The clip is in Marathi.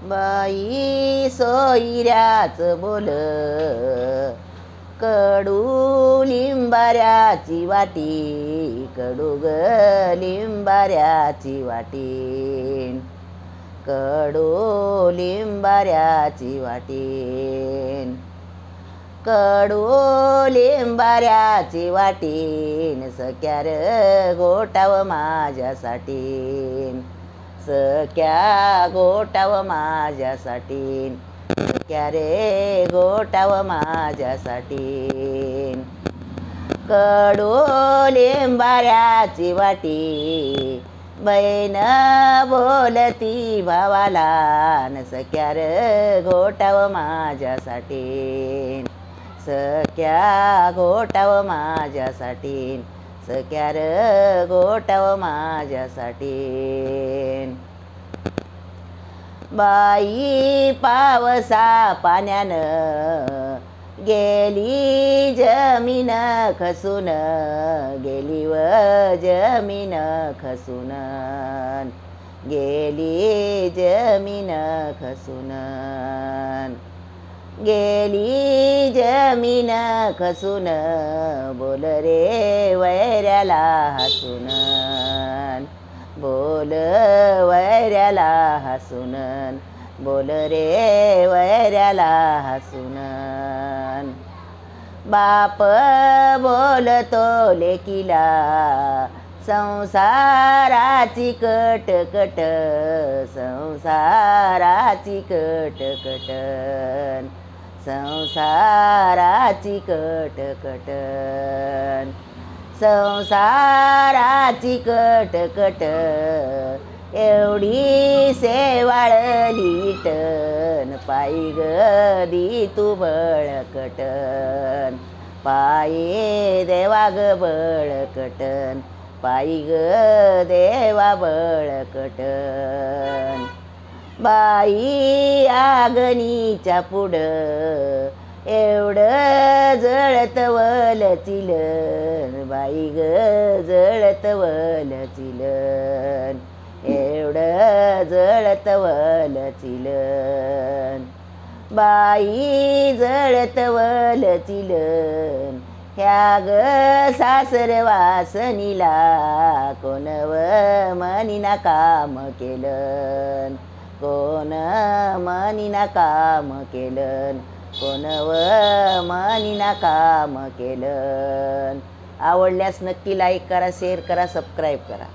बाई सोयऱ्याच बोल कडू लिंबाऱ्याची वाटी, कडू ग लिंबाऱ्याची वाटी, कडू लिंबाऱ्याची वाटी, कडू लिंबाऱ्याची वाटीन सख्या र गोटाव माझ्यासाठी, सख्या गोटाव माझ्यासाठी, सख्या रे गोटाव माझ्यासाठी, कडू लिंबाऱ्याची वाटी, बहीण बोलती भावाला न सख्या र गोटाव माझ्यासाठी, सख्या गोटाव माझ्यासाठी, सख्या र गोटाव माझ्यासाठी. बाई पावसा पाण्यानं गेली जमीन खसून, गेली व जमीन खसून, गेली जमीन खसून, गेली जमीन खसून, बोल रे वैऱ्याला हसून, बोल वैऱ्याला हसून, बोल रे वैऱ्याला हसून. बाप बोलतो लेकीला संसाराची कटकट, संसाराची कटकट, संसाराची कटकट, संसाराची कटकट, एवढी सेवाळली टन, पायी गदी तू बळकटन, पायी देवा ग बळकटन, पायी ग देवा बळकटन. बाई आगनीच्या पुढं एवढं जळत वलचिलन, बाई ग जळत वलचिलन, एवढं जळत वलचिलन, बाई जळत वलचिलन. ह्या ग सासरवासनीला कोण व मनीना काम केलं, कोण मनीना काम केलं, कोण व मनीना काम केलं. आवडल्यास नक्की लाईक करा, शेअर करा, सबस्क्राईब करा.